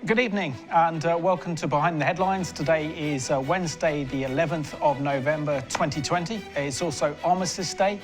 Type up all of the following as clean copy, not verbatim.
Good evening and welcome to Behind the Headlines. Today is Wednesday, the 11th of November 2020. It's also Armistice Day,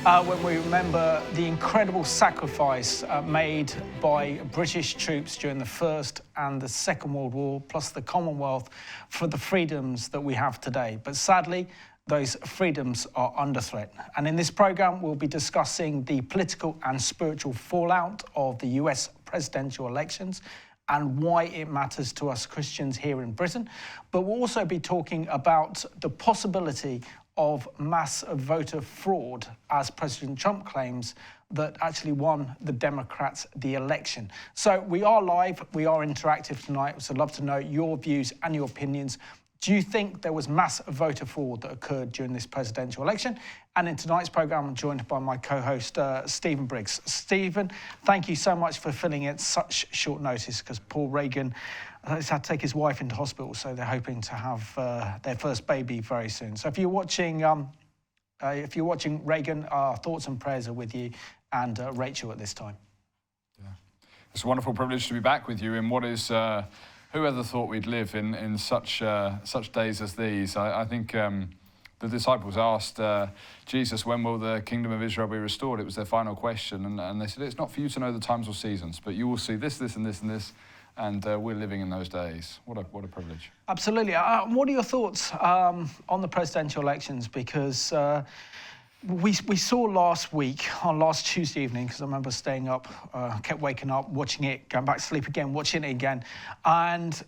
when we remember the incredible sacrifice made by British troops during the First and the Second World War, plus the Commonwealth, for the freedoms that we have today. But sadly, those freedoms are under threat. And in this programme, we'll be discussing the political and spiritual fallout of the US presidential elections and why it matters to us Christians here in Britain. But we'll also be talking about the possibility of mass voter fraud, as President Trump claims that actually won the Democrats the election. So we are live, we are interactive tonight, so I'd love to know your views and your opinions. Do you think there was mass voter fraud that occurred during this presidential election? And in tonight's programme, I'm joined by my co-host, Stephen Briggs. Stephen, thank you so much for filling in such short notice, because poor Regan has had to take his wife into hospital, so they're hoping to have their first baby very soon. So if you're watching Regan, our thoughts and prayers are with you and Rachel at this time. Yeah. It's a wonderful privilege to be back with you in what is... Who ever thought we'd live in such days as these? I think the disciples asked Jesus, when will the kingdom of Israel be restored? It was their final question. And they said, it's not for you to know the times or seasons, but you will see this, this, and this, and this. And we're living in those days. What a privilege. Absolutely. What are your thoughts on the presidential elections? Because we saw last week, on last Tuesday evening, because I remember staying up, kept waking up, watching it, going back to sleep again, watching it again, and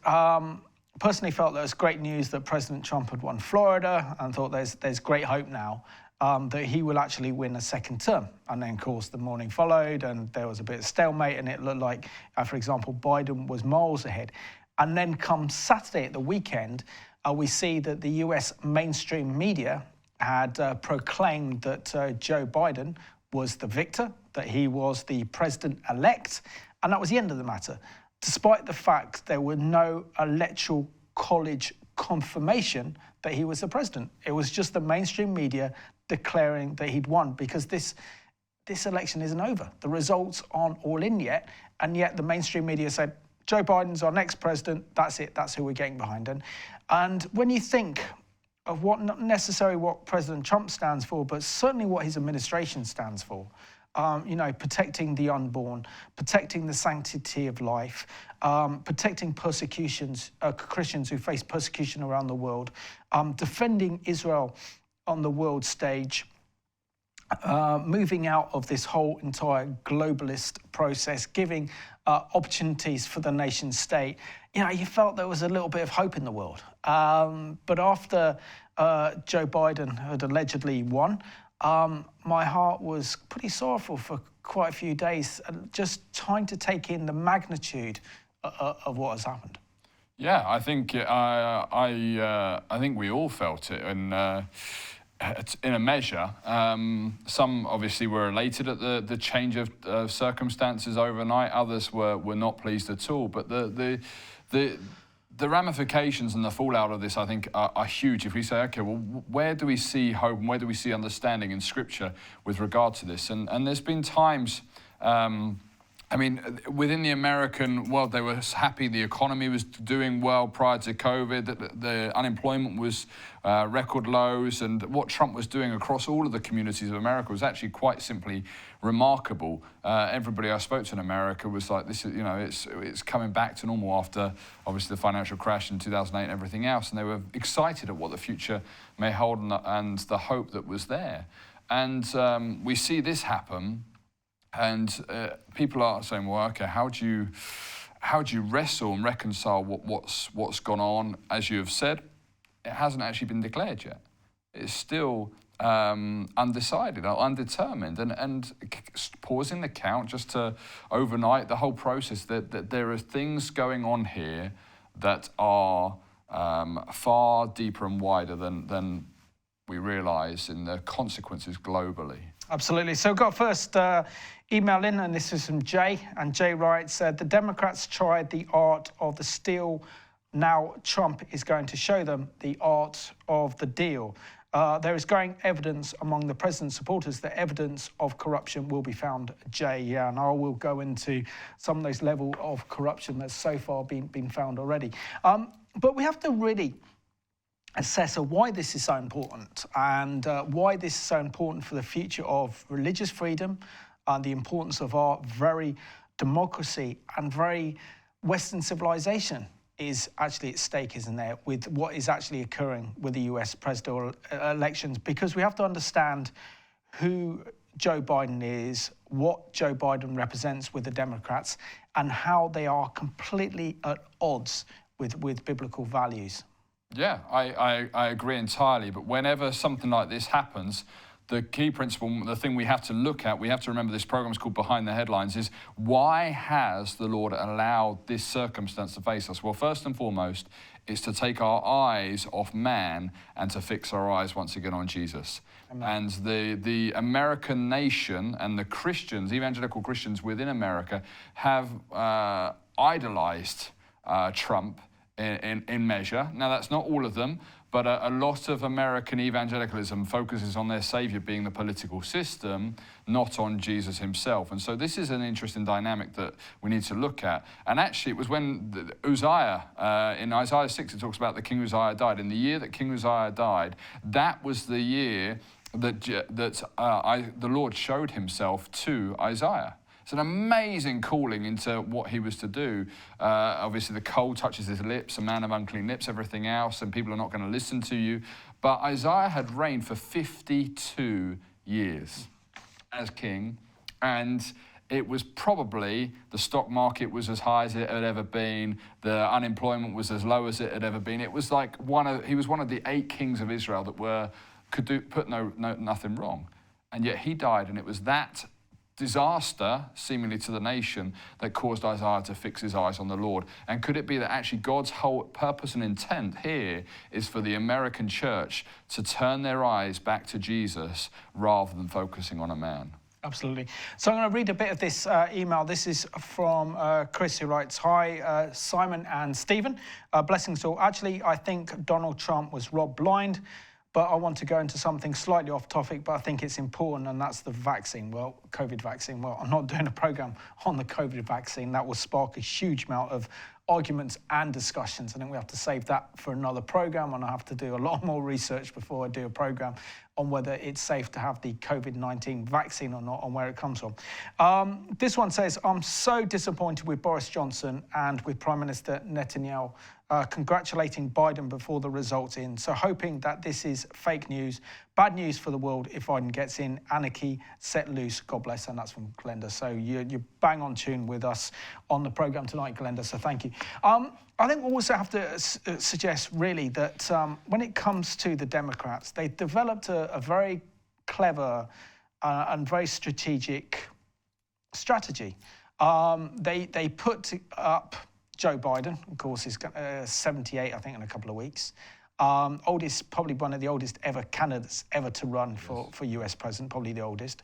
personally felt there was great news that President Trump had won Florida, and thought there's great hope now that he will actually win a second term. And then, of course, the morning followed, and there was a bit of stalemate, and it looked like, for example, Biden was miles ahead. And then come Saturday at the weekend, we see that the US mainstream media had proclaimed that Joe Biden was the victor, that he was the president-elect, and that was the end of the matter, despite the fact there were no electoral college confirmation that he was the president. It was just the mainstream media declaring that he'd won, because this election isn't over. The results aren't all in yet, and yet the mainstream media said, Joe Biden's our next president, that's it, that's who we're getting behind. And when you think of not necessarily what President Trump stands for, but certainly what his administration stands for. Protecting the unborn, protecting the sanctity of life, protecting Christians who face persecution around the world, defending Israel on the world stage, moving out of this whole entire globalist process, giving opportunities for the nation state. You felt there was a little bit of hope in the world. But after Joe Biden had allegedly won, my heart was pretty sorrowful for quite a few days, just trying to take in the magnitude of what has happened. Yeah, I think I think we all felt it, and in a measure. Some obviously were elated at the change of circumstances overnight. Others were not pleased at all. But the ramifications and the fallout of this, I think, are huge. If we say, okay, well, where do we see hope and where do we see understanding in Scripture with regard to this? And there's been times, within the American world, they were happy. The economy was doing well prior to COVID. The unemployment was record lows. And what Trump was doing across all of the communities of America was actually quite simply remarkable. Everybody I spoke to in America was like, this is, it's coming back to normal after, obviously, the financial crash in 2008 and everything else. And they were excited at what the future may hold and the hope that was there. And we see this happen. And people are saying, well, okay, how do you wrestle and reconcile what's gone on? As you have said, it hasn't actually been declared yet. It's still undecided or undetermined. And pausing the count just to overnight the whole process, that there are things going on here that are far deeper and wider than we realise in the consequences globally. Absolutely. So we've got first email in, and this is from Jay. And Jay writes, the Democrats tried the art of the steal. Now Trump is going to show them the art of the deal. there is growing evidence among the president's supporters that evidence of corruption will be found, Jay. Yeah, and I will go into some of those levels of corruption that's so far been found already. But we have to really assess why this is so important and why this is so important for the future of religious freedom and the importance of our very democracy and very Western civilization is actually at stake, isn't there, with what is actually occurring with the US presidential elections, because we have to understand who Joe Biden is, what Joe Biden represents with the Democrats, and how they are completely at odds with biblical values. Yeah, I agree entirely. But whenever something like this happens, the key principle, the thing we have to look at, we have to remember this program is called Behind the Headlines, is why has the Lord allowed this circumstance to face us? Well, first and foremost, it's to take our eyes off man and to fix our eyes once again on Jesus. Amen. And the American nation and the Christians, evangelical Christians within America, have idolized Trump in measure. Now, that's not all of them, but a lot of American evangelicalism focuses on their savior being the political system, not on Jesus himself. And so this is an interesting dynamic that we need to look at. And actually, it was when Uzziah, in Isaiah 6, it talks about the King Uzziah died. In the year that King Uzziah died, that was the year that the Lord showed himself to Isaiah. It's an amazing calling into what he was to do. Obviously, the coal touches his lips, a man of unclean lips, everything else, and people are not going to listen to you. But Isaiah had reigned for 52 years as king, and it was probably, the stock market was as high as it had ever been, the unemployment was as low as it had ever been. It was like he was one of the 8 kings of Israel that could put nothing wrong. And yet he died, and it was that disaster, seemingly to the nation, that caused Isaiah to fix his eyes on the Lord. And could it be that actually God's whole purpose and intent here is for the American church to turn their eyes back to Jesus rather than focusing on a man? Absolutely. So I'm going to read a bit of this email. This is from Chris, who writes, "Hi, Simon and Stephen. Blessings all. Actually, I think Donald Trump was robbed blind. But I want to go into something slightly off topic, but I think it's important, and that's the vaccine. Well, COVID vaccine. Well, I'm not doing a program on the COVID vaccine. That will spark a huge amount of arguments and discussions. I think we have to save that for another program, and I have to do a lot more research before I do a program on whether it's safe to have the COVID-19 vaccine or not, and where it comes from. This one says, I'm so disappointed with Boris Johnson and with Prime Minister Netanyahu congratulating Biden before the results in. So hoping that this is fake news, bad news for the world if Biden gets in, anarchy set loose, God bless. And that's from Glenda. So you're bang on tune with us on the program tonight, Glenda, so thank you. I think we also have to suggest really that when it comes to the Democrats, they developed a very clever and very strategic strategy. They put up Joe Biden, of course, is 78, I think, in a couple of weeks. Oldest, probably one of the oldest ever candidates ever to run for US president, probably the oldest.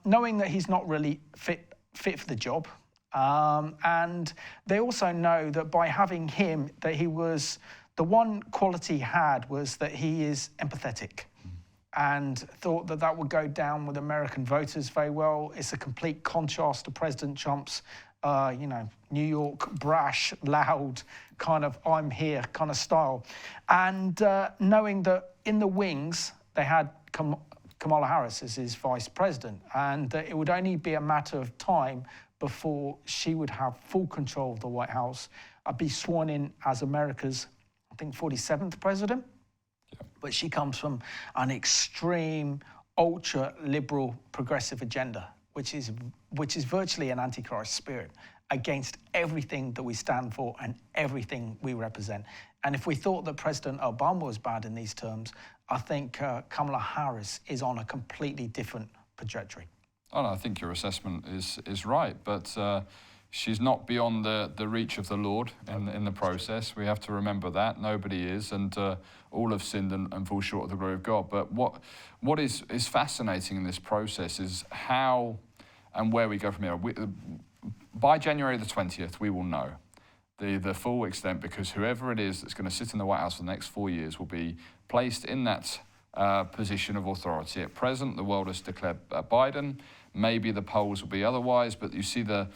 Knowing that he's not really fit for the job. And they also know that by having him, that he was, the one quality he had was that he is empathetic. And thought that that would go down with American voters very well. It's a complete contrast to President Trump's New York, brash, loud, kind of I'm here kind of style. And knowing that in the wings, they had Kamala Harris as his vice president, and that it would only be a matter of time before she would have full control of the White House, be sworn in as America's, I think, 47th president. Yeah. But she comes from an extreme, ultra-liberal, progressive agenda, which is virtually an antichrist spirit against everything that we stand for and everything we represent. And if we thought that President Obama was bad in these terms, I think Kamala Harris is on a completely different trajectory. Oh, no, I think your assessment is right, but she's not beyond the reach of the Lord in the process. We have to remember that. Nobody is, and all have sinned and fall short of the glory of God. But what is fascinating in this process is how and where we go from here. By January the 20th, we will know the full extent, because whoever it is that's going to sit in the White House for the next 4 years will be placed in that position of authority. At present, the world has declared Biden. Maybe the polls will be otherwise, but you see the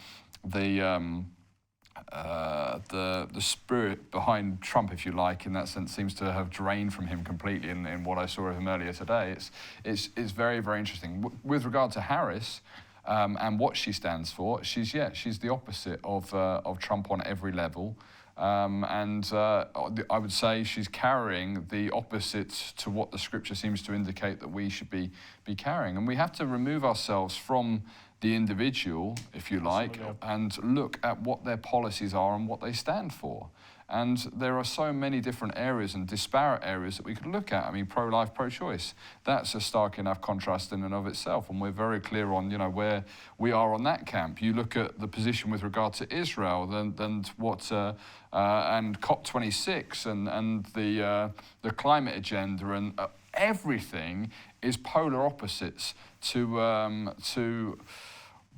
spirit behind Trump, if you like, in that sense, seems to have drained from him completely in what I saw of him earlier today. It's very, very interesting. With regard to Harris and what she stands for, she's the opposite of Trump on every level. I would say she's carrying the opposite to what the scripture seems to indicate that we should be carrying. And we have to remove ourselves from the individual, if you like, and look at what their policies are and what they stand for. And there are so many different areas and disparate areas that we could look at. I mean, pro-life, pro-choice, that's a stark enough contrast in and of itself, and we're very clear on, where we are on that camp. You look at the position with regard to Israel, and COP26 and the climate agenda, and everything is polar opposites to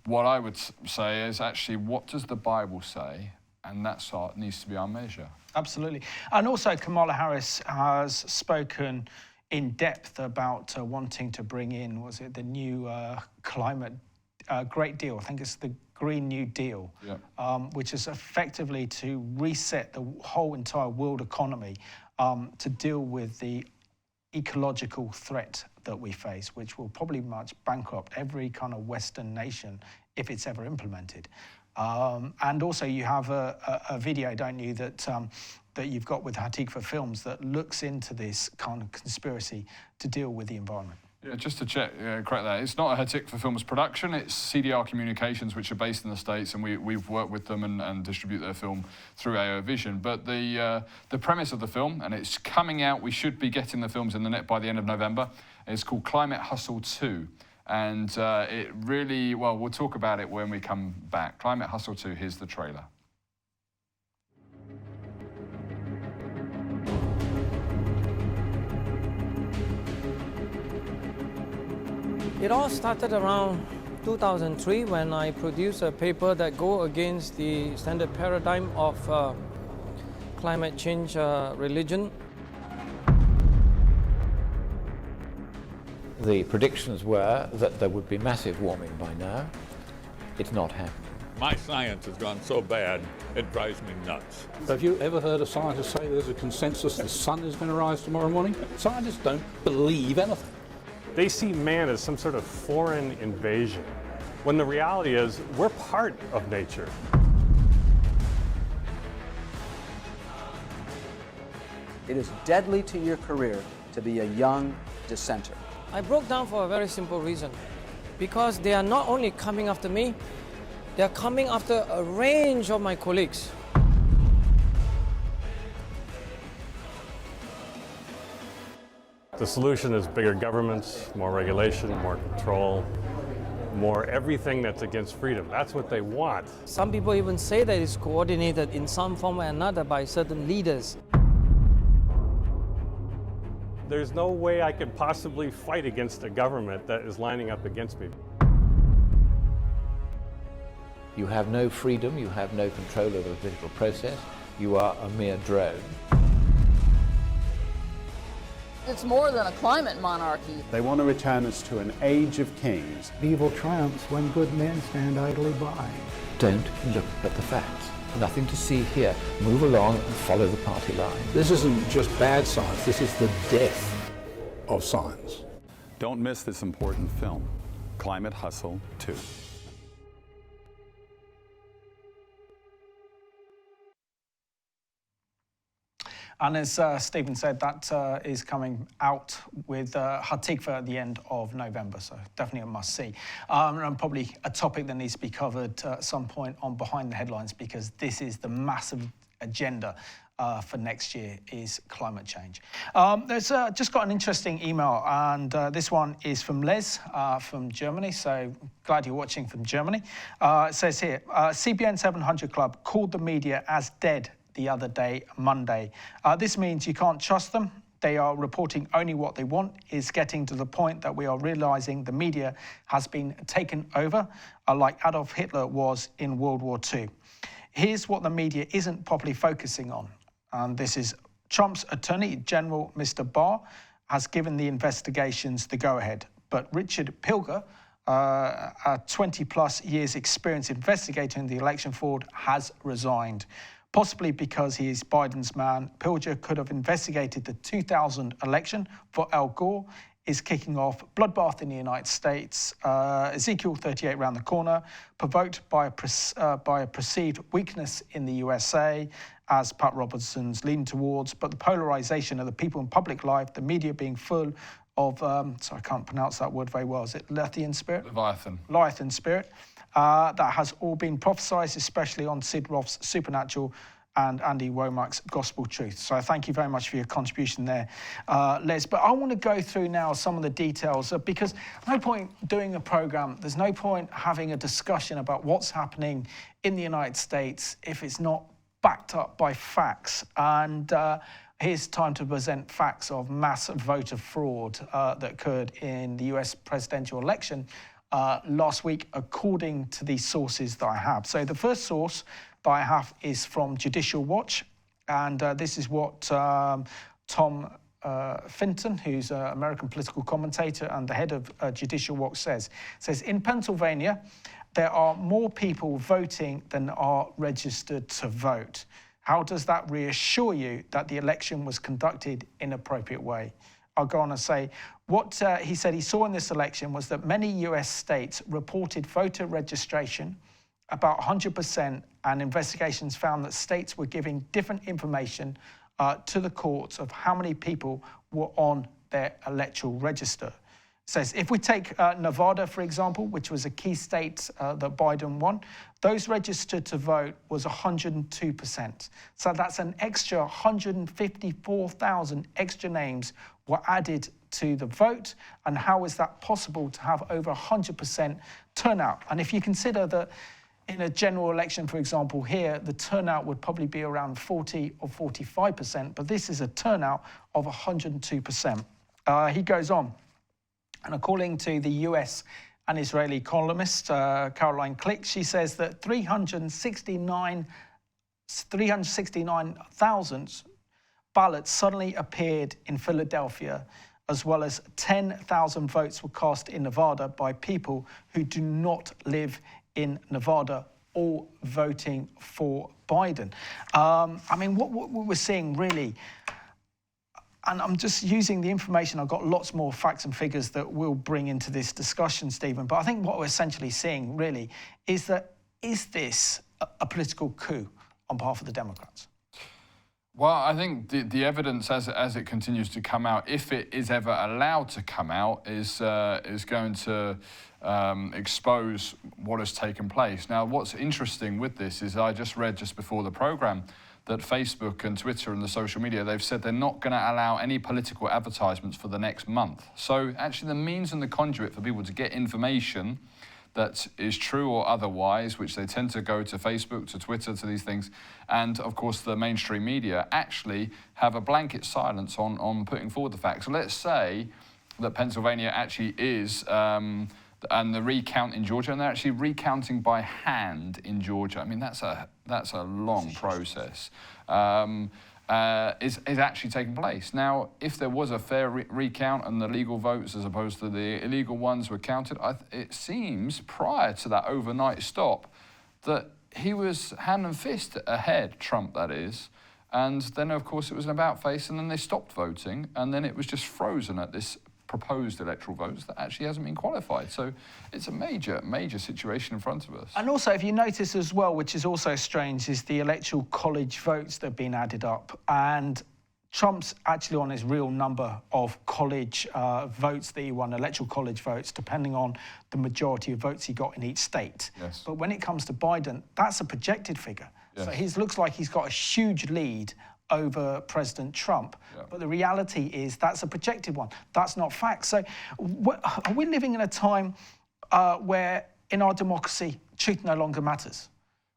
what I would say is actually, what does the Bible say? And that needs to be our measure. Absolutely. And also Kamala Harris has spoken in depth about wanting to bring in, was it the new climate Great Deal? I think it's the Green New Deal, which is effectively to reset the whole entire world economy to deal with the ecological threat that we face, which will probably much bankrupt every kind of Western nation if it's ever implemented. And also you have a video, don't you, that you've got with Hatikva Films that looks into this kind of conspiracy to deal with the environment. Yeah, just to correct that, it's not a Hatikva Films production, it's CDR Communications, which are based in the States, and we've worked with them and distribute their film through AO Vision. But the premise of the film, and it's coming out, we should be getting the films in the net by the end of November, it's called Climate Hustle 2. And it really, well, we'll talk about it when we come back. Climate Hustle 2, here's the trailer. It all started around 2003 when I produced a paper that go against the standard paradigm of climate change religion. The predictions were that there would be massive warming by now. It's not happening. My science has gone so bad, it drives me nuts. Have you ever heard a scientist say there's a consensus the sun is going to rise tomorrow morning? Scientists don't believe anything. They see man as some sort of foreign invasion, when the reality is we're part of nature. It is deadly to your career to be a young dissenter. I broke down for a very simple reason. Because they are not only coming after me, they are coming after a range of my colleagues. The solution is bigger governments, more regulation, more control, more everything that's against freedom. That's what they want. Some people even say that it's coordinated in some form or another by certain leaders. There's no way I could possibly fight against a government that is lining up against me. You have no freedom, you have no control over the political process, you are a mere drone. It's more than a climate monarchy. They want to return us to an age of kings. Evil triumphs when good men stand idly by. Don't look at the facts. Nothing to see here. Move along and follow the party line. This isn't just bad science, this is the death of science. Don't miss this important film, Climate Hustle 2. And as Stephen said, that is coming out with Hatikva at the end of November, so definitely a must-see. And probably a topic that needs to be covered at some point on Behind the Headlines, because this is the massive agenda for next year, is climate change. There's just got an interesting email, and this one is from Les from Germany, so glad you're watching from Germany. It says here, CBN 700 Club called the media as dead the other day, Monday. This means you can't trust them. They are reporting only what they want. It's getting to the point that we are realizing the media has been taken over, like Adolf Hitler was in World War II. Here's what the media isn't properly focusing on. And this is Trump's Attorney General, Mr. Barr, has given the investigations the go-ahead. But Richard Pilger, a 20-plus years experience investigating the election fraud, has resigned. Possibly because he is Biden's man. Pilger could have investigated the 2000 election for Al Gore, is kicking off bloodbath in the United States, Ezekiel 38 around the corner, provoked by a perceived weakness in the USA, as Pat Robertson's leaning towards, but the polarization of the people in public life, the media being full of, so I can't pronounce that word very well, is it Leviathan spirit? Leviathan spirit. That has all been prophesied, especially on Sid Roth's Supernatural and Andy Womack's Gospel Truth. So I thank you very much for your contribution there, Les. But I want to go through now some of the details, because no point doing a program, there's no point having a discussion about what's happening in the United States if it's not backed up by facts. And here's time to present facts of mass voter fraud that occurred in the US presidential election last week, according to the sources that I have. So the first source that I have is from Judicial Watch, and this is what Tom Finton, who's an American political commentator and the head of Judicial Watch, says. It says, in Pennsylvania, there are more people voting than are registered to vote. How does that reassure you that the election was conducted in an appropriate way? I'll go on and say, what he said he saw in this election was that many US states reported voter registration about 100%, and investigations found that states were giving different information to the courts of how many people were on their electoral register. It says, if we take Nevada, for example, which was a key state that Biden won, those registered to vote was 102%. So that's an extra 154,000 extra names were added to the vote. And how is that possible to have over 100% turnout? And if you consider that in a general election, for example, here, the turnout would probably be around 40 or 45%, but this is a turnout of 102%. He goes on, and according to the US and Israeli columnist Caroline Click, she says that 369,000 ballots suddenly appeared in Philadelphia, as well as 10,000 votes were cast in Nevada by people who do not live in Nevada, all voting for Biden. I mean, what we're seeing really, and I'm just using the information, I've got lots more facts and figures that we'll bring into this discussion, Stephen, but I think what we're essentially seeing really is that, is this a political coup on behalf of the Democrats? Well, I think the evidence as it continues to come out, if it is ever allowed to come out, is going to expose what has taken place. Now, what's interesting with this is I just read just before the program that Facebook and Twitter and the social media, they've said they're not going to allow any political advertisements for the next month. So actually the means and the conduit for people to get information that is true or otherwise, which they tend to go to Facebook, to Twitter, to these things, and of course the mainstream media actually have a blanket silence on putting forward the facts. So let's say that Pennsylvania actually is, and the recount in Georgia, and they're actually recounting by hand in Georgia. I mean, that's a long process. Is actually taking place. Now, if there was a fair recount and the legal votes as opposed to the illegal ones were counted, it seems prior to that overnight stop that he was hand and fist ahead, Trump that is, and then of course it was an about face, and then they stopped voting, and then it was just frozen at this proposed electoral votes that actually hasn't been qualified. So it's a major, major situation in front of us. And also, if you notice as well, which is also strange, is the electoral college votes that have been added up. And Trump's actually on his real number of college votes that he won, electoral college votes, depending on the majority of votes he got in each state. Yes. But when it comes to Biden, that's a projected figure. Yes. So he looks like he's got a huge lead over President Trump. Yeah. But the reality is that's a projected one. That's not fact. So are we living in a time where in our democracy, truth no longer matters?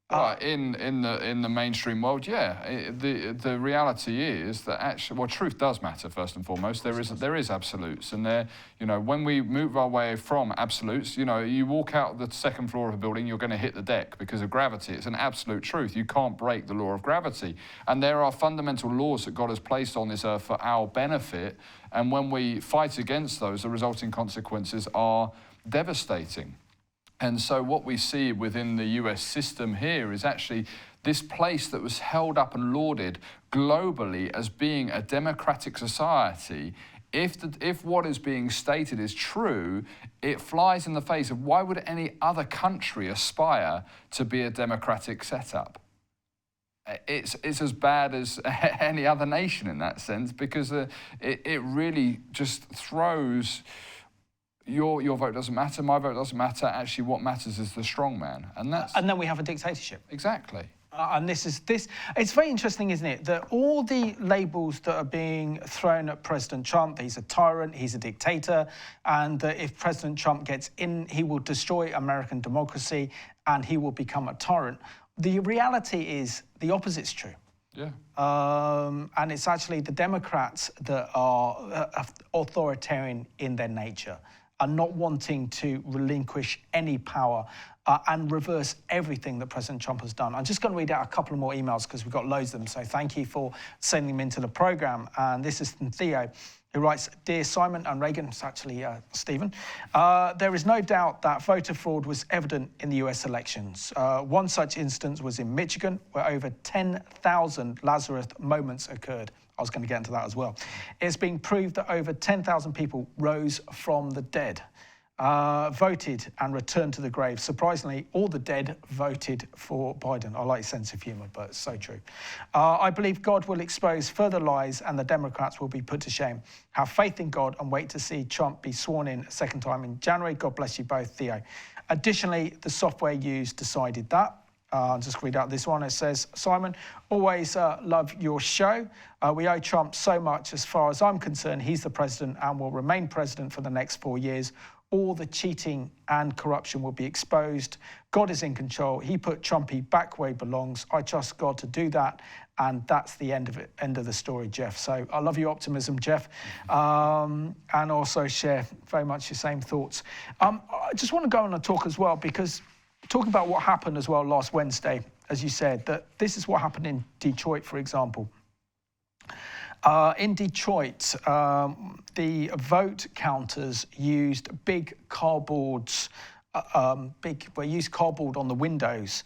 In the mainstream world, yeah. The reality is that actually, well, truth does matter first and foremost. There is absolutes, and when we move our way from absolutes, you walk out the second floor of a building, you're going to hit the deck because of gravity. It's an absolute truth. You can't break the law of gravity, and there are fundamental laws that God has placed on this earth for our benefit. And when we fight against those, the resulting consequences are devastating. And so what we see within the US system here is actually this place that was held up and lauded globally as being a democratic society. If what is being stated is true, it flies in the face of why would any other country aspire to be a democratic setup? It's as bad as any other nation in that sense, because it really just throws... Your vote doesn't matter, my vote doesn't matter. Actually, what matters is the strong man, and then we have a dictatorship. Exactly. And it's very interesting, isn't it, that all the labels that are being thrown at President Trump, he's a tyrant, he's a dictator, and that if President Trump gets in, he will destroy American democracy and he will become a tyrant. The reality is the opposite's true. Yeah. And it's actually the Democrats that are authoritarian in their nature, are not wanting to relinquish any power and reverse everything that President Trump has done. I'm just going to read out a couple of more emails because we've got loads of them, so thank you for sending them into the programme. And this is from Theo, who writes, "Dear Simon and Regan," it's actually Stephen, "there is no doubt that voter fraud was evident in the US elections. One such instance was in Michigan, where over 10,000 Lazarus moments occurred." I was going to get into that as well. "It's been proved that over 10,000 people rose from the dead, voted and returned to the grave. Surprisingly, all the dead voted for Biden." I like sense of humour, but it's so true. "I believe God will expose further lies and the Democrats will be put to shame. Have faith in God and wait to see Trump be sworn in a second time in January. God bless you both, Theo." Additionally, the software used decided that. I'll just read out this one. It says, "Simon, always love your show. We owe Trump so much. As far as I'm concerned, he's the president and will remain president for the next 4 years. All the cheating and corruption will be exposed. God is in control. He put Trumpy back where he belongs. I trust God to do that. And that's the end of it. End of the story, Jeff." So I love your optimism, Jeff, and also share very much your same thoughts. I just want to go on and talk as well, because talking about what happened as well last Wednesday, as you said, that this is what happened in Detroit, for example. In Detroit, the vote counters used big cardboards, used cardboard on the windows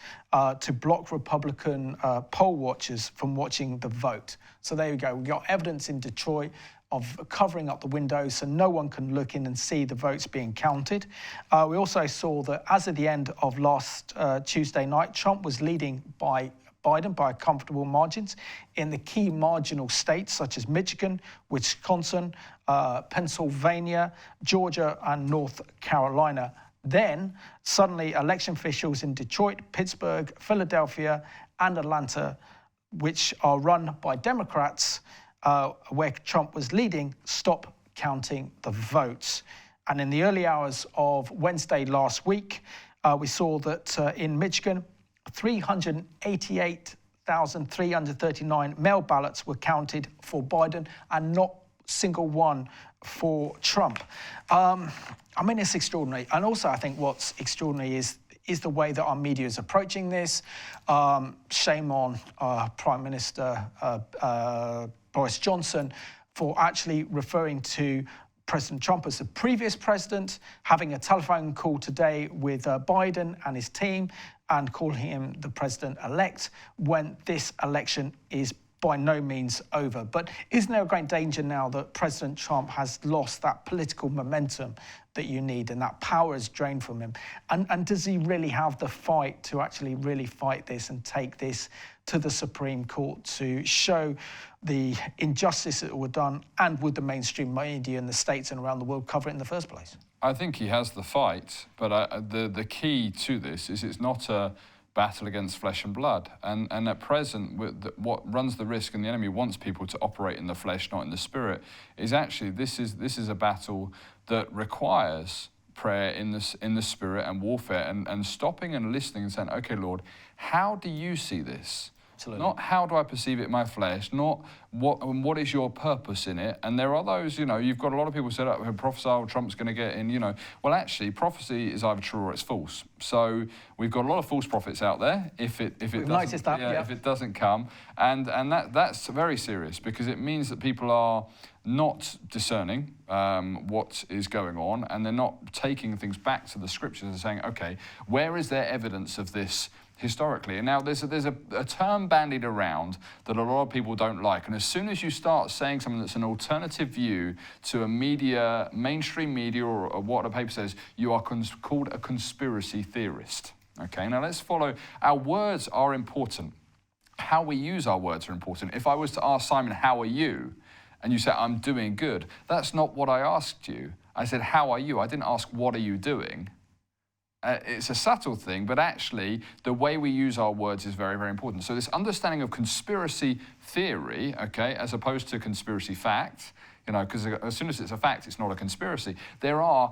to block Republican poll watchers from watching the vote. So there you go. We got evidence in Detroit of covering up the windows so no one can look in and see the votes being counted. We also saw that as of the end of last Tuesday night, Trump was leading Biden by comfortable margins in the key marginal states such as Michigan, Wisconsin, Pennsylvania, Georgia, and North Carolina. Then, suddenly, election officials in Detroit, Pittsburgh, Philadelphia, and Atlanta, which are run by Democrats, where Trump was leading, stopped counting the votes. And in the early hours of Wednesday last week, we saw that in Michigan, 388,339 mail ballots were counted for Biden and not single one for Trump. I mean, it's extraordinary. And also, I think what's extraordinary is the way that our media is approaching this. Shame on Prime Minister Boris Johnson for actually referring to President Trump as the previous president, having a telephone call today with Biden and his team and calling him the president-elect when this election is by no means over. But isn't there a great danger now that President Trump has lost that political momentum that you need and that power is drained from him? And does he really have the fight to actually really fight this and take this to the Supreme Court to show the injustice that were done, and would the mainstream media in the States and around the world cover it in the first place? I think he has the fight, but the key to this is it's not a battle against flesh and blood. And at present, what runs the risk, and the enemy wants people to operate in the flesh, not in the spirit, is actually this is a battle that requires prayer in the spirit and warfare, and stopping and listening and saying, okay, Lord, how do you see this? Absolutely. Not how do I perceive it in my flesh, not what is your purpose in it. And there are those, you've got a lot of people said, who prophesy, oh, Trump's going to get in, Well, actually, prophecy is either true or it's false. So we've got a lot of false prophets out there. If it doesn't come, and that's very serious, because it means that people are not discerning what is going on, and they're not taking things back to the scriptures and saying, okay, where is there evidence of this historically? And now there's a term bandied around that a lot of people don't like, and as soon as you start saying something that's an alternative view to a mainstream media or what a paper says, you are called a conspiracy theorist. Okay, now let's follow. Our words are important. How we use our words are important. If I was to ask Simon, how are you? And you say, I'm doing good. That's not what I asked you. I said, how are you? I didn't ask, what are you doing? It's a subtle thing, but actually the way we use our words is very, very important. So this understanding of conspiracy theory, okay, as opposed to conspiracy fact, because as soon as it's a fact, it's not a conspiracy. There are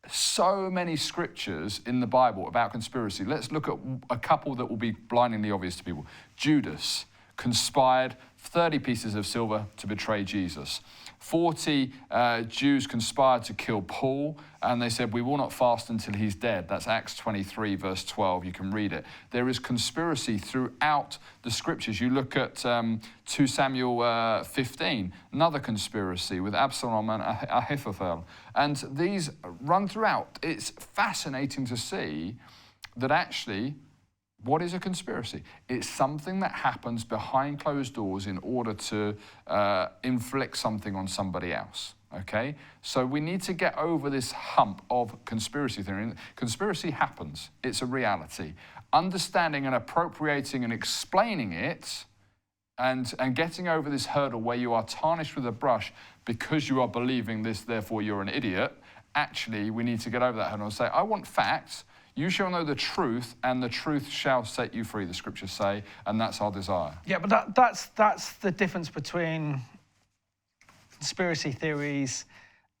so many scriptures in the Bible about conspiracy. Let's look at a couple that will be blindingly obvious to people. Judas conspired 30 pieces of silver to betray Jesus. 40 Jews conspired to kill Paul, and they said, we will not fast until he's dead. That's Acts 23, verse 12. You can read it. There is conspiracy throughout the scriptures. You look at 2 Samuel 15, another conspiracy with Absalom and Ahithophel. And these run throughout. It's fascinating to see that actually, what is a conspiracy? It's something that happens behind closed doors in order to inflict something on somebody else, okay? So we need to get over this hump of conspiracy theory. Conspiracy happens. It's a reality. Understanding and appropriating and explaining it and getting over this hurdle where you are tarnished with a brush because you are believing this, therefore you're an idiot, actually we need to get over that hurdle and say, I want facts. You shall know the truth, and the truth shall set you free, the scriptures say, and that's our desire. Yeah, but that's the difference between conspiracy theories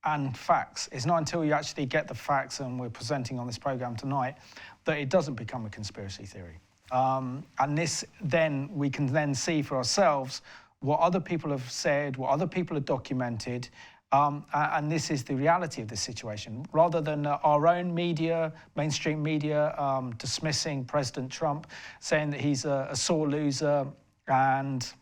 and facts. It's not until you actually get the facts, and we're presenting on this program tonight, that it doesn't become a conspiracy theory. And this, then, we can then see for ourselves what other people have said, what other people have documented, and this is the reality of this situation. Rather than our own media, mainstream media, dismissing President Trump, saying that he's a sore loser, and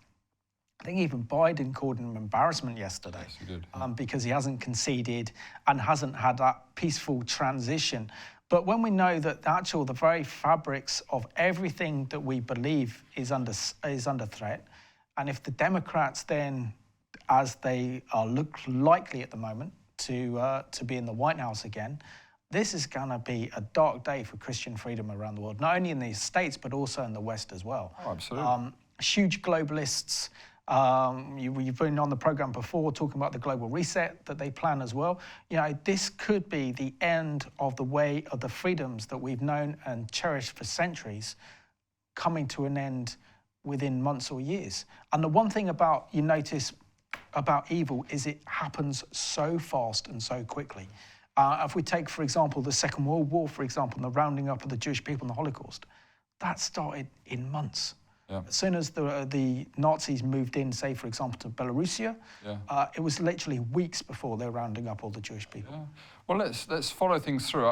I think even Biden called him embarrassment yesterday. Yes, he did. Because he hasn't conceded and hasn't had that peaceful transition. But when we know that the very fabrics of everything that we believe is under threat, and if the Democrats then, as they look likely at the moment to be in the White House again, this is going to be a dark day for Christian freedom around the world, not only in the States, but also in the West as well. Oh, absolutely. Huge globalists. You've been on the program before talking about the global reset that they plan as well. This could be the end of the way of the freedoms that we've known and cherished for centuries coming to an end within months or years. And the one thing about, you notice, about evil is it happens so fast and so quickly. If we take, for example, the Second World War, for example, and the rounding up of the Jewish people in the Holocaust, that started in months. Yeah. As soon as the Nazis moved in, say, for example, to Belarusia, it was literally weeks before they were rounding up all the Jewish people. Yeah. Well, let's follow things through.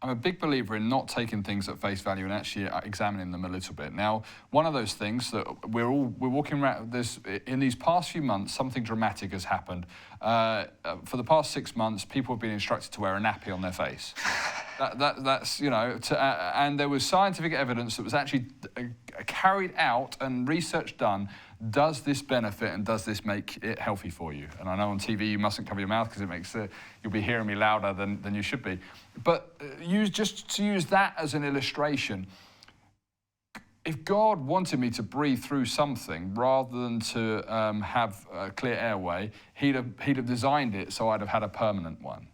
I'm a big believer in not taking things at face value and actually examining them a little bit. Now, one of those things that we're walking around in these past few months, something dramatic has happened. For the past 6 months, people have been instructed to wear a nappy on their face. That's and there was scientific evidence that was actually carried out and research done. Does this benefit and does this make it healthy for you? And I know on TV you mustn't cover your mouth because it makes you'll be hearing me louder than you should be. But just to use that as an illustration, if God wanted me to breathe through something rather than to have a clear airway, he'd have designed it so I'd have had a permanent one.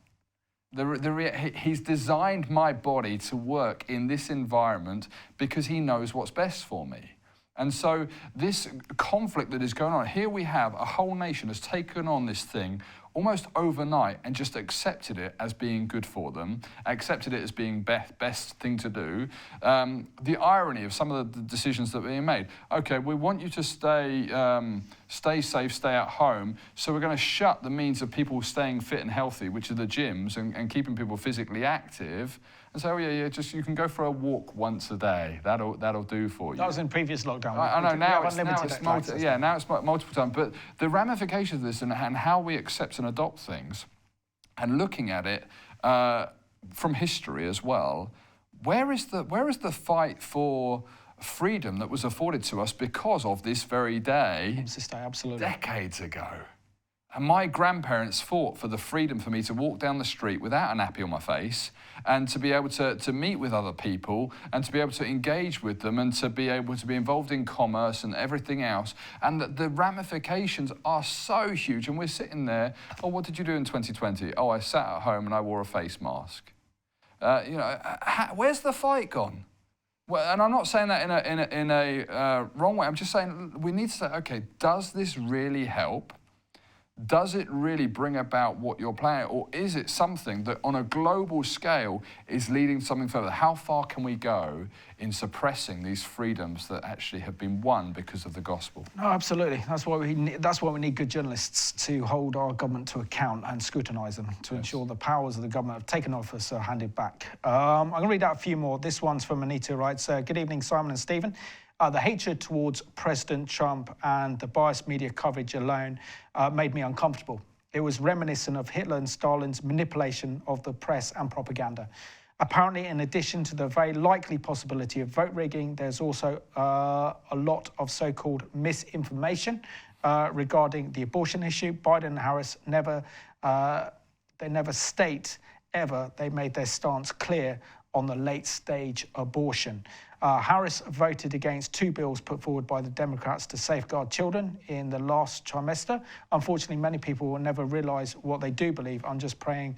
He's designed my body to work in this environment because he knows what's best for me. And so this conflict that is going on, here we have a whole nation has taken on this thing almost overnight and just accepted it as being good for them, accepted it as being best thing to do. The irony of some of the decisions that are being made. Okay, we want you to stay safe, stay at home, so we're going to shut the means of people staying fit and healthy, which are the gyms, and keeping people physically active, and say, oh yeah, just you can go for a walk once a day. That'll do for you. That was in previous lockdown. I know now it's multiple times. But the ramifications of this and how we accept and adopt things, and looking at it from history as well, where is the fight for freedom that was afforded to us because of this very day? Absolutely. Decades ago. And my grandparents fought for the freedom for me to walk down the street without a nappy on my face, and to be able to meet with other people, and to be able to engage with them, and to be able to be involved in commerce and everything else. And the ramifications are so huge. And we're sitting there, oh, what did you do in 2020? Oh, I sat at home and I wore a face mask. Where's the fight gone? Well, and I'm not saying that in a wrong way. I'm just saying we need to say, okay, does this really help? Does it really bring about what you're planning, or is it something that on a global scale is leading to something further? How far can we go in suppressing these freedoms that actually have been won because of the gospel? No, absolutely. That's why we need good journalists to hold our government to account and scrutinise them, to ensure the powers of the government have taken off us are handed back. I'm going to read out a few more. This one's from Anita, who writes, good evening, Simon and Stephen. The hatred towards President Trump and the biased media coverage alone made me uncomfortable. It was reminiscent of Hitler and Stalin's manipulation of the press and propaganda. Apparently, in addition to the very likely possibility of vote rigging, there's also a lot of so-called misinformation regarding the abortion issue. Biden and Harris never state ever they made their stance clear on the late-stage abortion. Harris voted against 2 bills put forward by the Democrats to safeguard children in the last trimester. Unfortunately, many people will never realise what they do believe. I'm just praying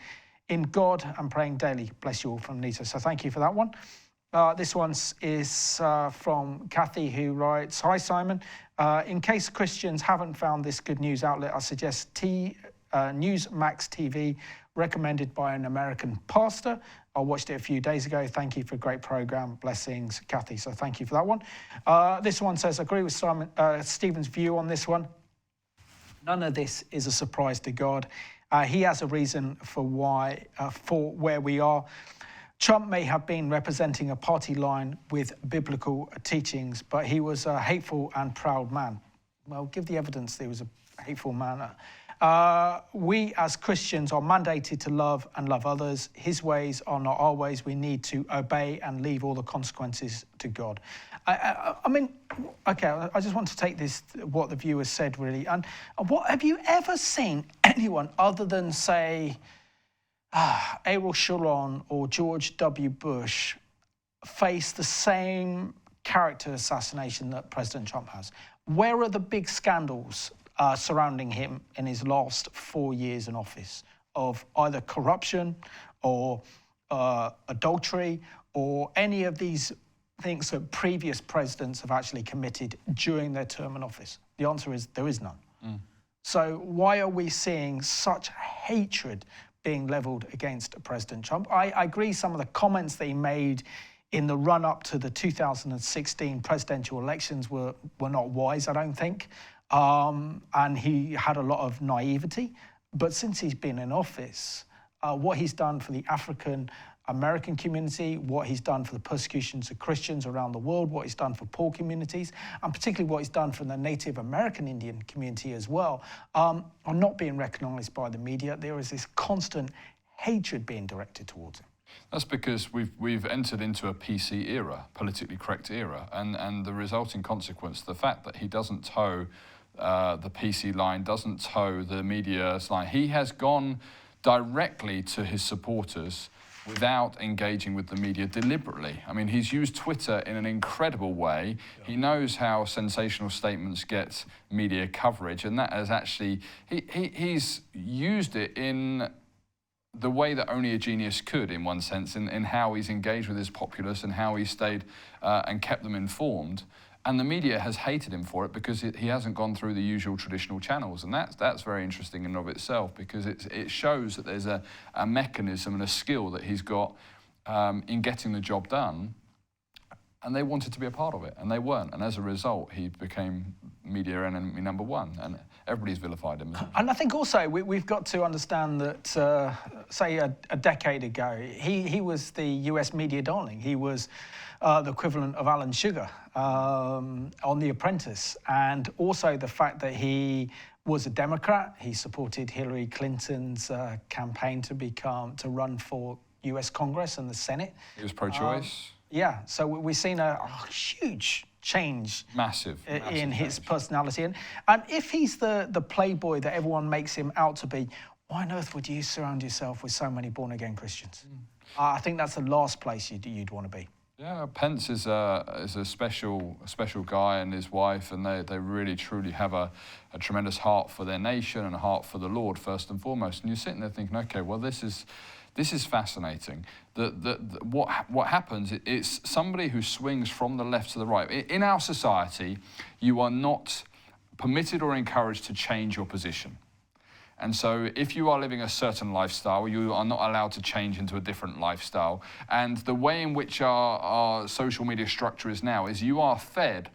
in God and praying daily. Bless you all, from Nita. So thank you for that one. This one is from Kathy, who writes, hi, Simon. In case Christians haven't found this good news outlet, I suggest Newsmax TV, recommended by an American pastor. I watched it a few days ago. Thank you for a great program. Blessings, Kathy. So thank you for that one. This one says, agree with Stephen's view on this one. None of this is a surprise to God. He has a reason for where we are. Trump may have been representing a party line with biblical teachings, but he was a hateful and proud man. Well, give the evidence that he was a hateful man. We as Christians are mandated to love and love others. His ways are not our ways. We need to obey and leave all the consequences to God. I mean, okay, I just want to take this, what the viewers said, really. And what have you ever seen anyone other than, say, Ariel Sharon or George W. Bush face the same character assassination that President Trump has? Where are the big scandals surrounding him in his last 4 years in office of either corruption or adultery or any of these things that previous presidents have actually committed during their term in office? The answer is there is none. So why are we seeing such hatred being leveled against President Trump? I agree some of the comments that he made in the run-up to the 2016 presidential elections were not wise, I don't think. And he had a lot of naivety. But since he's been in office, what he's done for the African American community, what he's done for the persecutions of Christians around the world, what he's done for poor communities, and particularly what he's done for the Native American Indian community as well, are not being recognised by the media. There is this constant hatred being directed towards him. That's because we've entered into a PC era, politically correct era, and the resulting consequence, the fact that he doesn't toe the PC line, doesn't toe the media's line. He has gone directly to his supporters without engaging with the media deliberately. I mean, he's used Twitter in an incredible way. He knows how sensational statements get media coverage, and that has actually, he's used it in the way that only a genius could, in one sense, in how he's engaged with his populace and how he stayed and kept them informed. And the media has hated him for it because he hasn't gone through the usual traditional channels. And that's very interesting in and of itself, because it shows that there's a mechanism and a skill that he's got in getting the job done. And they wanted to be a part of it, and they weren't. And as a result, he became media enemy number one, and everybody's vilified him. And I think also we've got to understand that, say, a decade ago, he was the US media darling. He was the equivalent of Alan Sugar on The Apprentice. And also the fact that he was a Democrat. He supported Hillary Clinton's campaign to run for US Congress and the Senate. He was pro-choice. Yeah, so we've seen a huge change, massive in his personality. And if he's the playboy that everyone makes him out to be, why on earth would you surround yourself with so many born-again Christians? I think that's the last place you'd want to be. Yeah, Pence is a special guy, and his wife, and they really truly have a tremendous heart for their nation and a heart for the Lord first and foremost. And you're sitting there thinking, okay, well, this is fascinating. What happens, it's somebody who swings from the left to the right. In our society, you are not permitted or encouraged to change your position. And so if you are living a certain lifestyle, you are not allowed to change into a different lifestyle. And the way in which our social media structure is now is you are fed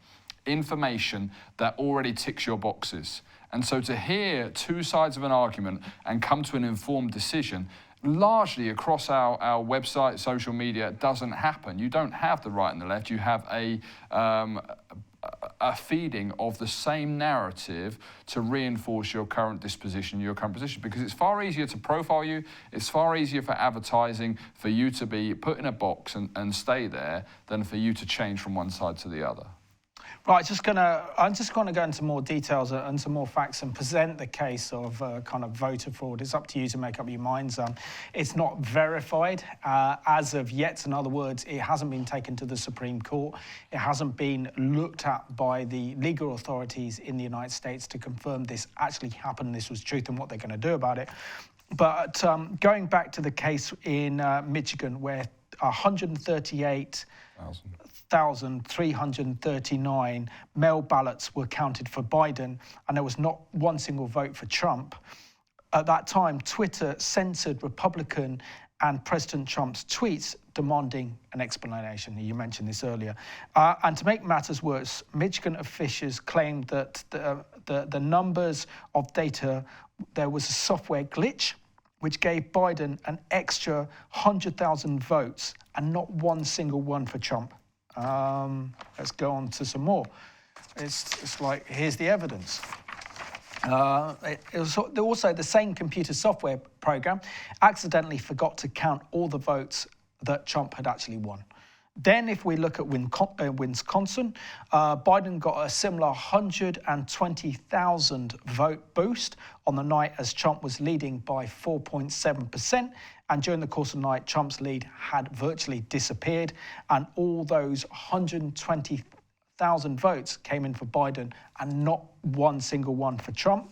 information that already ticks your boxes. And so to hear two sides of an argument and come to an informed decision, largely across our website, social media, doesn't happen. You don't have the right and the left. You have a feeding of the same narrative to reinforce your current disposition, your current position, because it's far easier to profile you, it's far easier for advertising, for you to be put in a box and stay there, than for you to change from one side to the other. Right, I'm just going to go into more details and some more facts and present the case of kind of voter fraud. It's up to you to make up your minds. It's not verified as of yet. In other words, it hasn't been taken to the Supreme Court. It hasn't been looked at by the legal authorities in the United States to confirm this actually happened, this was truth, and what they're going to do about it. But going back to the case in Michigan, where 138,339 mail ballots were counted for Biden, and there was not one single vote for Trump. At that time, Twitter censored Republican and President Trump's tweets demanding an explanation. You mentioned this earlier. And to make matters worse, Michigan officials claimed that the numbers of data, there was a software glitch which gave Biden an extra 100,000 votes and not one single one for Trump. Let's go on to some more. It's like, here's the evidence. It was also the same computer software program accidentally forgot to count all the votes that Trump had actually won. Then if we look at Wisconsin, Biden got a similar 120,000 vote boost on the night as Trump was leading by 4.7%. And during the course of the night, Trump's lead had virtually disappeared. And all those 120,000 votes came in for Biden and not one single one for Trump.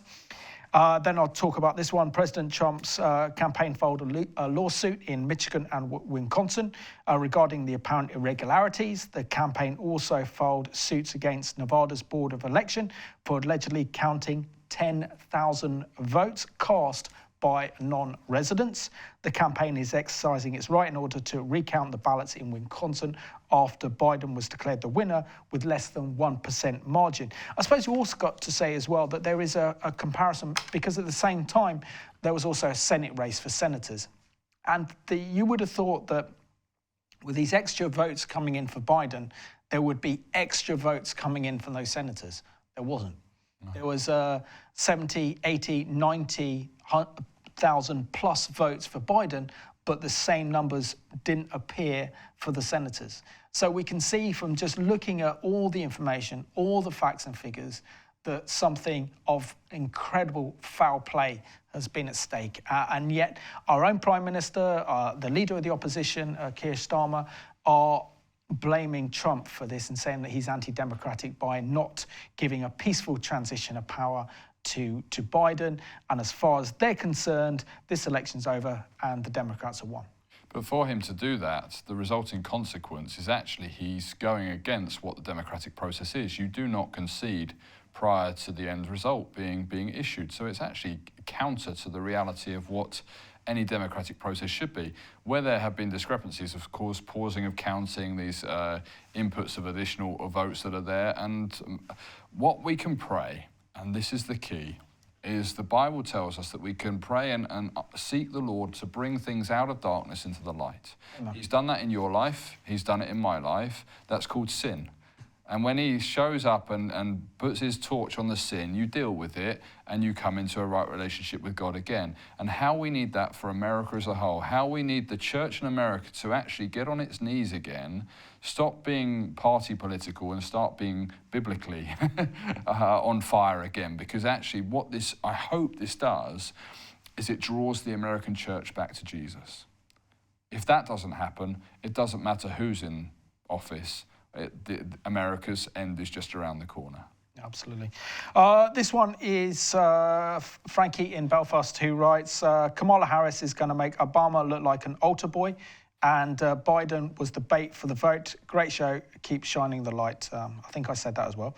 Then I'll talk about this one. President Trump's campaign filed a lawsuit in Michigan and Wisconsin regarding the apparent irregularities. The campaign also filed suits against Nevada's Board of Election for allegedly counting 10,000 votes cast by non-residents. The campaign is exercising its right in order to recount the ballots in Wisconsin after Biden was declared the winner with less than 1% margin. I suppose you also got to say as well that there is a comparison, because at the same time, there was also a Senate race for senators. And you would have thought that with these extra votes coming in for Biden, there would be extra votes coming in from those senators. There wasn't. No. There was 70, 80, 90,000 plus votes for Biden, but the same numbers didn't appear for the senators. So we can see from just looking at all the information, all the facts and figures, that something of incredible foul play has been at stake. And yet our own Prime Minister, the leader of the opposition, Keir Starmer, are blaming Trump for this and saying that he's anti-democratic by not giving a peaceful transition of power to Biden. And as far as they're concerned, this election's over and the Democrats have won. But for him to do that, the resulting consequence is actually he's going against what the democratic process is. You do not concede prior to the end result being issued. So it's actually counter to the reality of what any democratic process should be. Where there have been discrepancies, of course, pausing of counting, these inputs of additional votes that are there. And what we can pray, and this is the key, is the Bible tells us that we can pray and seek the Lord to bring things out of darkness into the light. Amen. He's done that in your life. He's done it in my life. That's called sin. And when he shows up and puts his torch on the sin, you deal with it and you come into a right relationship with God again. And how we need that for America as a whole, how we need the church in America to actually get on its knees again, stop being party political and start being biblically on fire again. Because actually what this, I hope this does, is it draws the American church back to Jesus. If that doesn't happen, it doesn't matter who's in office. America's end is just around the corner. Absolutely. This one is Frankie in Belfast, who writes, Kamala Harris is going to make Obama look like an altar boy, and Biden was the bait for the vote. Great show. Keep shining the light. I think I said that as well.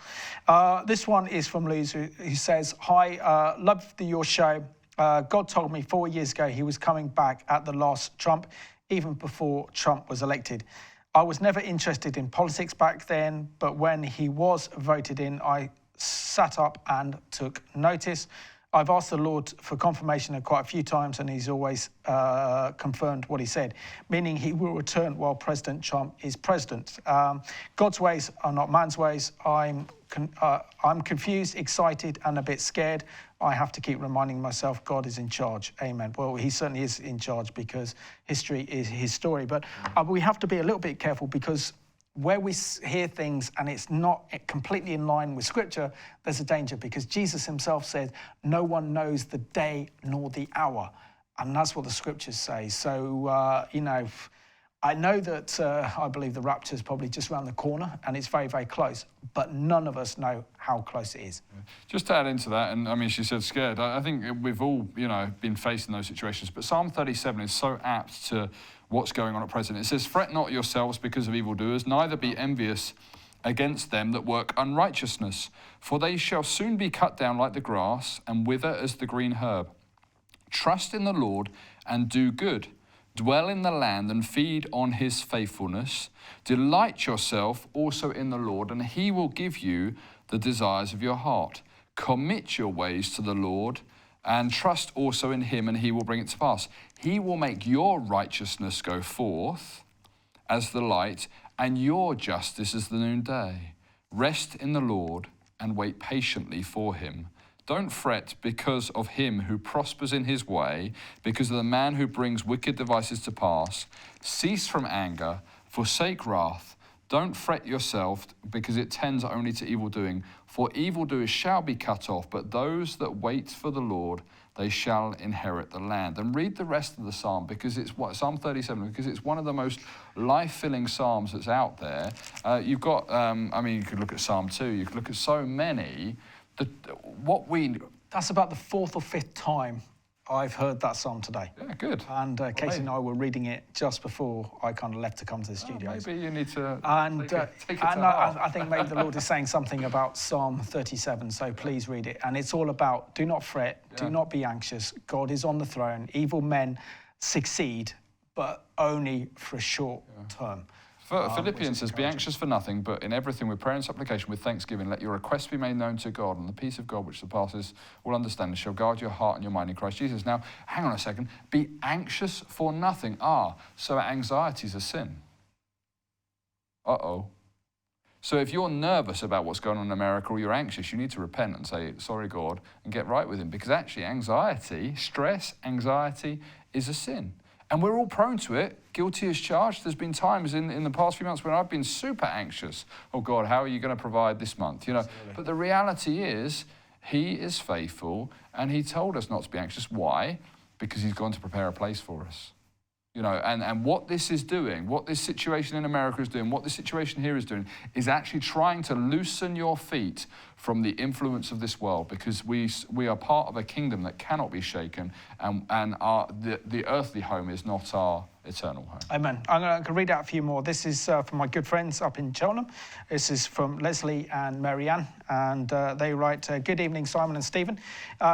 This one is from Luz, who says, hi, love your show. God told me 4 years ago he was coming back at the last Trump, even before Trump was elected. I was never interested in politics back then, but when he was voted in, I sat up and took notice. I've asked the Lord for confirmation quite a few times, and he's always confirmed what he said, meaning he will return while President Trump is president. God's ways are not man's ways. I'm confused, excited, and a bit scared. I have to keep reminding myself God is in charge. Amen. Well, he certainly is in charge because history is his story. But we have to be a little bit careful, because where we hear things and it's not completely in line with Scripture, there's a danger, because Jesus himself said, no one knows the day nor the hour. And that's what the Scriptures say. So, you know, I know that I believe the rapture is probably just around the corner, and it's very, very close, but none of us know how close it is. Just to add into that, and I mean, she said scared. I think we've all, you know, been facing those situations, but Psalm 37 is so apt to what's going on at present. It says, fret not yourselves because of evildoers, neither be envious against them that work unrighteousness, for they shall soon be cut down like the grass and wither as the green herb. Trust in the Lord and do good. Dwell in the land and feed on his faithfulness. Delight yourself also in the Lord, and he will give you the desires of your heart. Commit your ways to the Lord, and trust also in him, and he will bring it to pass. He will make your righteousness go forth as the light, and your justice as the noonday. Rest in the Lord and wait patiently for him. Don't fret because of him who prospers in his way, because of the man who brings wicked devices to pass. Cease from anger, forsake wrath. Don't fret yourself, because it tends only to evil doing. For evildoers shall be cut off, but those that wait for the Lord, they shall inherit the land. And read the rest of the psalm, because it's Psalm 37, because it's one of the most life-filling psalms that's out there. You've got, I mean, you could look at Psalm 2, you could look at so many. That's about the fourth or fifth time I've heard that psalm today. Yeah, good. And Casey and I were reading it just before I kind of left to come to the studios. Maybe you need to take it I think maybe the Lord is saying something about Psalm 37, so please read it. And it's all about, do not fret, do not be anxious. God is on the throne. Evil men succeed, but only for a short term. Philippians says, be anxious for nothing, but in everything with prayer and supplication with thanksgiving, let your requests be made known to God, and the peace of God which surpasses all understanding shall guard your heart and your mind in Christ Jesus. Now, hang on a second. Be anxious for nothing. So anxiety is a sin. Uh-oh. So if you're nervous about what's going on in America, or you're anxious, you need to repent and say, sorry, God, and get right with him. Because actually anxiety, stress, anxiety is a sin. And we're all prone to it, guilty as charged. There's been times in the past few months when I've been super anxious. Oh God, how are you going to provide this month? You know, absolutely. But the reality is, he is faithful, and he told us not to be anxious. Why? Because he's gone to prepare a place for us. You know, and what this is doing, what this situation in America is doing, what this situation here is doing, is actually trying to loosen your feet from the influence of this world, because we are part of a kingdom that cannot be shaken, and the earthly home is not our eternal home. Amen. I'm going to read out a few more. This is from my good friends up in Cheltenham. This is from Leslie and Marianne, and they write, good evening, Simon and Stephen.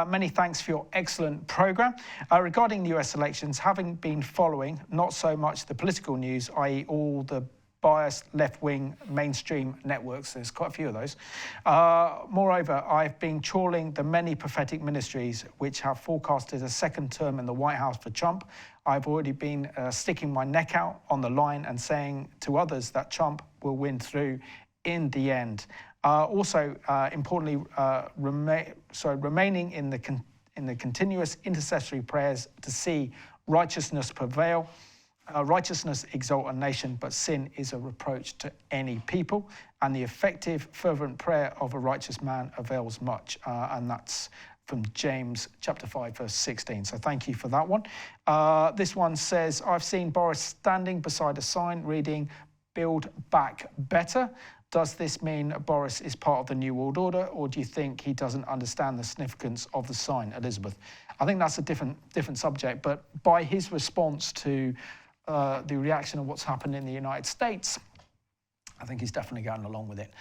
Many thanks for your excellent programme. Regarding the US elections, having been following not so much the political news, i.e. all the biased left-wing mainstream networks, there's quite a few of those. Moreover, I've been trawling the many prophetic ministries which have forecasted a second term in the White House for Trump. I've already been sticking my neck out on the line and saying to others that Trump will win through in the end. Also, importantly, remaining in the continuous intercessory prayers to see righteousness prevail. Righteousness exalt a nation, but sin is a reproach to any people. And the effective, fervent prayer of a righteous man avails much. And that's from James chapter 5, verse 16. So thank you for that one. This one says, I've seen Boris standing beside a sign reading, Build Back Better. Does this mean Boris is part of the New World Order, or do you think he doesn't understand the significance of the sign, Elizabeth? I think that's a different subject, but by his response to the reaction of what's happened in the United States, I think he's definitely going along with it,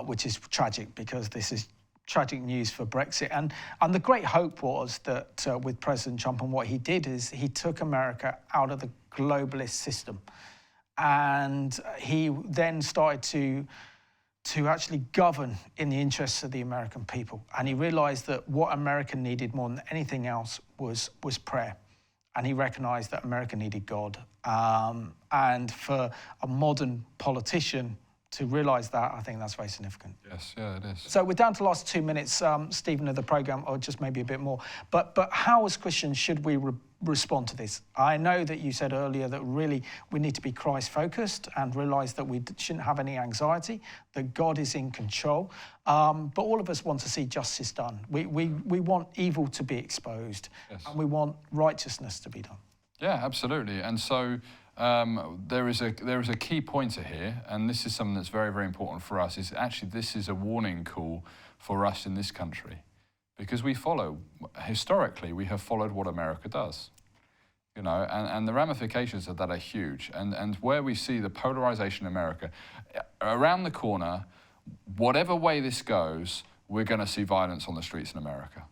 which is tragic because this is tragic news for Brexit. And the great hope was that with President Trump and what he did is he took America out of the globalist system. And he then started to actually govern in the interests of the American people. And he realized that what America needed more than anything else was prayer. And he recognized that America needed God. And for a modern politician to realize that, I think that's very significant. Yes, yeah, it is. So we're down to the last 2 minutes, Stephen, of the programme, or just maybe a bit more. But how, as Christians, should we respond to this? I know that you said earlier that really we need to be Christ-focused and realise that we shouldn't have any anxiety, that God is in control. But all of us want to see justice done. We want evil to be exposed, yes, and we want righteousness to be done. Yeah, absolutely. And so there is a key pointer here, and this is something that's very, very important for us, is actually this is a warning call for us in this country. Because we follow, historically, we have followed what America does. You know, and the ramifications of that are huge. And where we see the polarization in America, around the corner, whatever way this goes, we're going to see violence on the streets in America.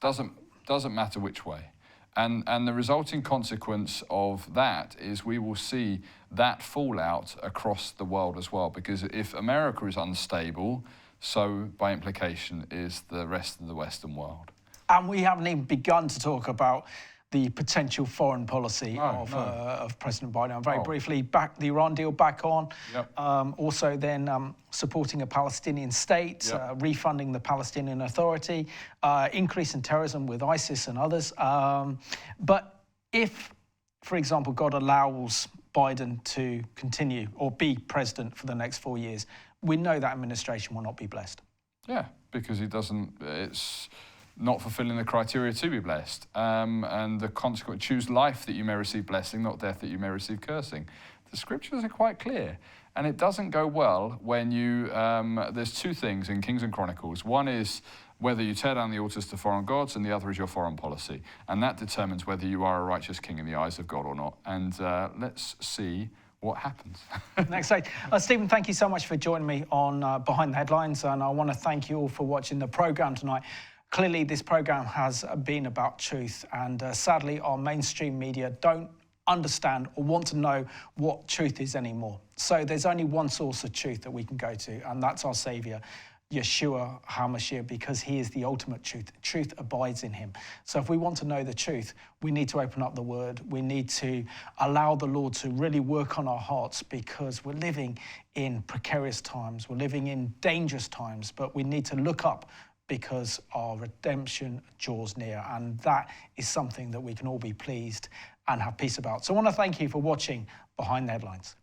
Doesn't matter which way. And the resulting consequence of that is we will see that fallout across the world as well. Because if America is unstable, so by implication is the rest of the Western world. And we haven't even begun to talk about the potential foreign policy of President Biden. Very briefly, back the Iran deal back on. Yep. Also then supporting a Palestinian state, yep, refunding the Palestinian Authority, increase in terrorism with ISIS and others. But if, for example, God allows Biden to continue or be president for the next 4 years, we know that administration will not be blessed. Yeah, because it's not fulfilling the criteria to be blessed. And the consequence, choose life that you may receive blessing, not death that you may receive cursing. The scriptures are quite clear. And it doesn't go well when you, there's two things in Kings and Chronicles. One is whether you tear down the altars to foreign gods, and the other is your foreign policy. And that determines whether you are a righteous king in the eyes of God or not. And let's see what happens. Next slide. Stephen, thank you so much for joining me on Behind the Headlines, and I want to thank you all for watching the programme tonight. Clearly, this programme has been about truth, and sadly, our mainstream media don't understand or want to know what truth is anymore. So there's only one source of truth that we can go to, and that's our Saviour, Yeshua HaMashiach, because he is the ultimate truth. Truth abides in him. So if we want to know the truth, we need to open up the word. We need to allow the Lord to really work on our hearts, because we're living in precarious times. We're living in dangerous times, but we need to look up because our redemption draws near. And that is something that we can all be pleased and have peace about. So I want to thank you for watching Behind the Headlines.